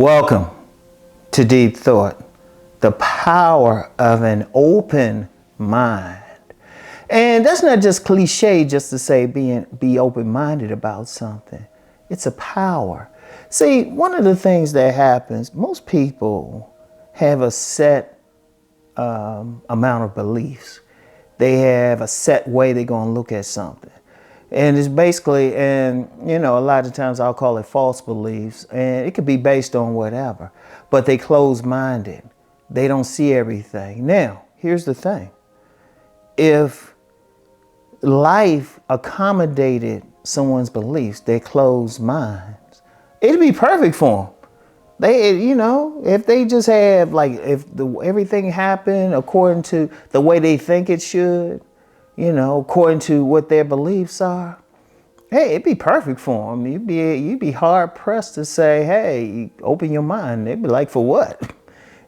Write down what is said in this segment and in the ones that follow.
Welcome to Deep Thought, the power of an open mind. And that's not just cliche just to say be open-minded about something. It's a power. See, one of the things that happens, most people have a set amount of beliefs. They have a set way they're going to look at something. And it's basically, a lot of times I'll call it false beliefs, and it could be based on whatever, but they close-minded. They don't see everything. Now, here's the thing. If life accommodated someone's beliefs, their closed minds, it'd be perfect for them. If they just have, everything happened according to the way they think it should, according to what their beliefs are, hey, it'd be perfect for them. You'd be hard pressed to say, hey, open your mind. They'd be like, for what?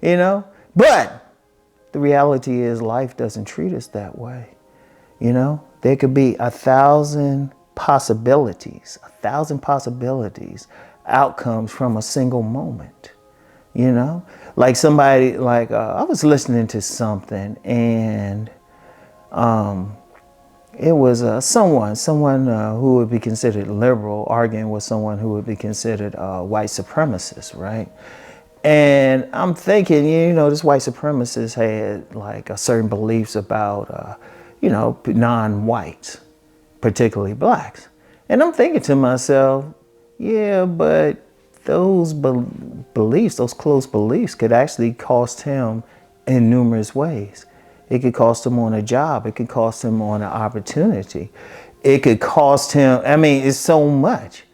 But the reality is life doesn't treat us that way. There could be 1,000 possibilities, outcomes from a single moment. Like somebody, I was listening to something, and it was someone who would be considered liberal arguing with someone who would be considered white supremacist, right? And I'm thinking, this white supremacist had a certain beliefs about, non-whites, particularly blacks. And I'm thinking to myself, yeah, but those beliefs, those close beliefs could actually cost him in numerous ways. It could cost him on a job. It could cost him on an opportunity. It could cost him, it's so much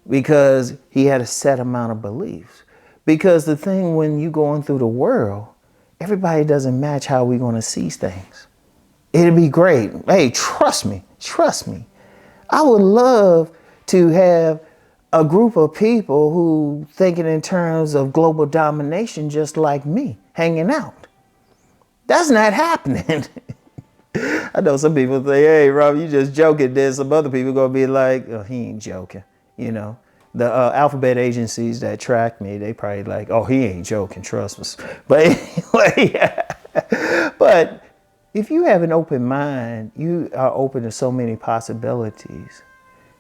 because he had a set amount of beliefs. Because the thing when you're going through the world, everybody doesn't match how we're going to see things. It'd be great. Hey, trust me. I would love to have a group of people who thinking in terms of global domination just like me, hanging out. That's not happening. I know some people say, hey, Rob, you just joking. Then some other people going to be like, oh, he ain't joking. The alphabet agencies that track me, they probably like, oh, he ain't joking, trust us. But anyway, but if you have an open mind, you are open to so many possibilities.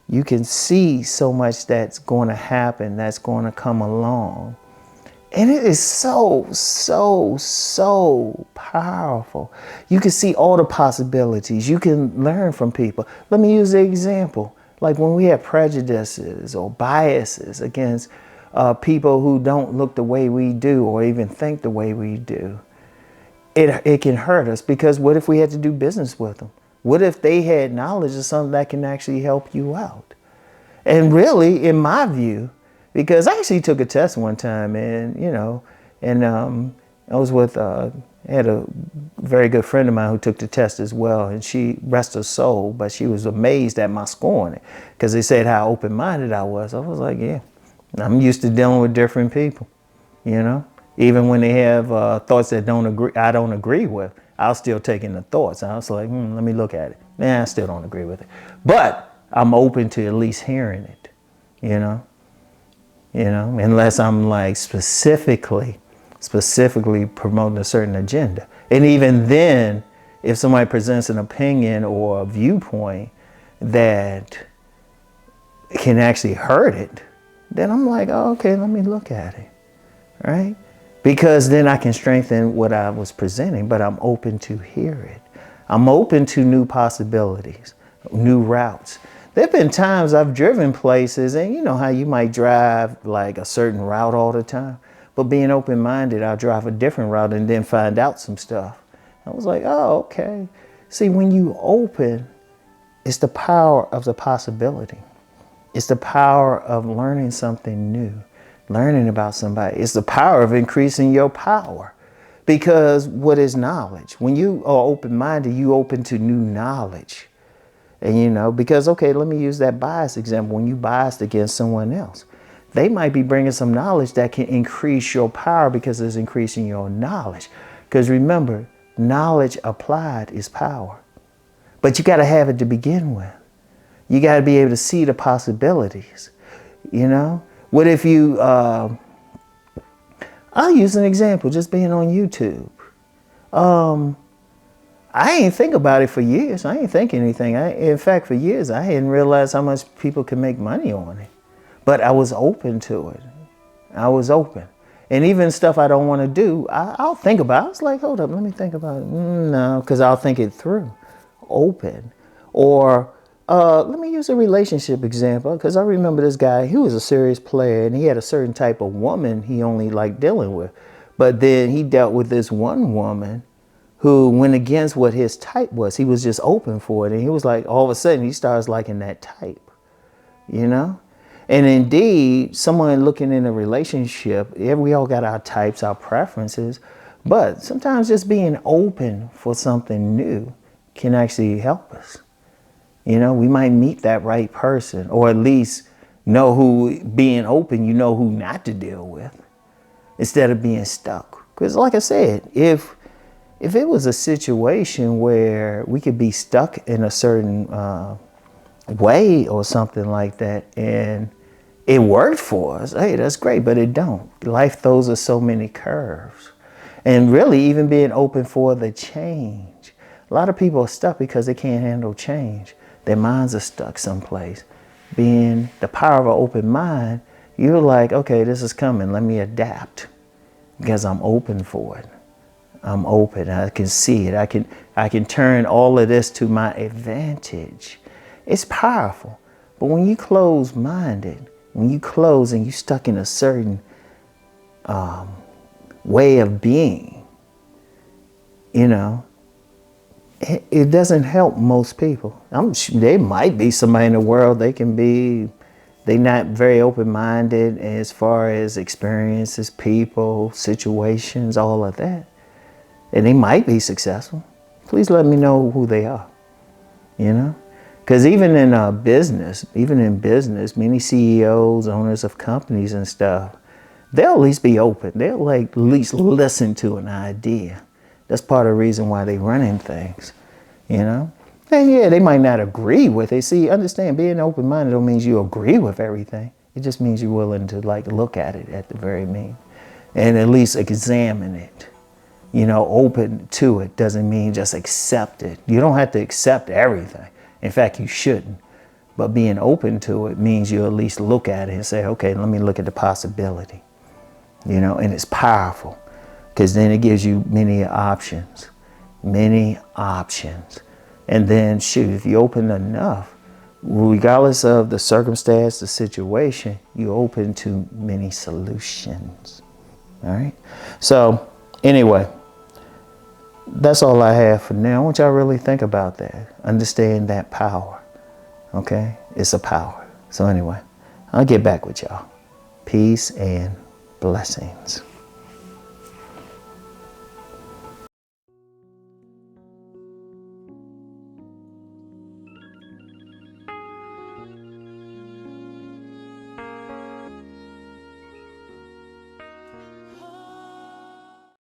You can see so much that's going to happen, that's going to come along. And it is so powerful. You can see all the possibilities. You can learn from people. Let me use the example. Like when we have prejudices or biases against people who don't look the way we do or even think the way we do, it can hurt us because what if we had to do business with them? What if they had knowledge of something that can actually help you out? And really, in my view, because I actually took a test one time and I was with, I had a very good friend of mine who took the test as well, and she, rest her soul, but she was amazed at my scoring it because they said how open-minded I was. I was like, yeah, I'm used to dealing with different people, even when they have thoughts that I don't agree with, I'll still take in the thoughts. I was like, let me look at it. I still don't agree with it, but I'm open to at least hearing it, unless I'm like specifically promoting a certain agenda. And even then, if somebody presents an opinion or a viewpoint that can actually hurt it, then I'm like, oh, okay, let me look at it, right? Because then I can strengthen what I was presenting, but I'm open to hear it. I'm open to new possibilities, new routes. There have been times I've driven places, and you know how you might drive like a certain route all the time, but being open-minded, I'll drive a different route and then find out some stuff. I was like, oh, okay. See, when you open, it's the power of the possibility. It's the power of learning something new, learning about somebody. It's the power of increasing your power. Because what is knowledge? When you are open-minded, you open to new knowledge. And because, okay, let me use that bias example. When you biased against someone else, they might be bringing some knowledge that can increase your power because it's increasing your knowledge. Because remember, knowledge applied is power. But you got to have it to begin with. You got to be able to see the possibilities. What if you I'll use an example, just being on YouTube. I ain't think about it for years. I ain't think anything. In fact, for years, I hadn't realized how much people can make money on it. But I was open to it. I was open. And even stuff I don't want to do, I'll think about it. I was like, hold up, let me think about it. No, because I'll think it through. Open. Or let me use a relationship example, because I remember this guy, he was a serious player, and he had a certain type of woman he only liked dealing with. But then he dealt with this one woman who went against what his type was. He was just open for it. And he was like, all of a sudden, he starts liking that type, you know? And indeed, someone looking in a relationship, we all got our types, our preferences, but sometimes just being open for something new can actually help us. You know, we might meet that right person, or at least know who, being open, you know who not to deal with, instead of being stuck. Because like I said, if it was a situation where we could be stuck in a certain way or something like that, and it worked for us, hey, that's great, but it don't. Life throws us so many curves. And really, even being open for the change. A lot of people are stuck because they can't handle change. Their minds are stuck someplace. Being the power of an open mind, you're like, okay, this is coming, let me adapt, because I'm open for it. I'm open, I can see it. I can turn all of this to my advantage. It's powerful. But when you close-minded, when you close and you're stuck in a certain way of being, you know, it doesn't help most people. There might be somebody in the world, they're not very open-minded as far as experiences, people, situations, all of that. And they might be successful. Please let me know who they are, you know? Because even in business, many CEOs, owners of companies and stuff, they'll at least be open. They'll like at least listen to an idea. That's part of the reason why they're running things, you know? And yeah, they might not agree with it. See, understand, being open-minded don't mean you agree with everything. It just means you're willing to like look at it at the very mean and at least examine it. You know, open to it doesn't mean just accept it. You don't have to accept everything. In fact, you shouldn't. But being open to it means you at least look at it and say, okay, let me look at the possibility. You know, and it's powerful because then it gives you many options. And then, shoot, if you open enough, regardless of the circumstance, the situation, you're open to many solutions. All right? So, anyway, that's all I have for now. I want y'all to really think about that. Understand that power. Okay? It's a power. So anyway, I'll get back with y'all. Peace and blessings.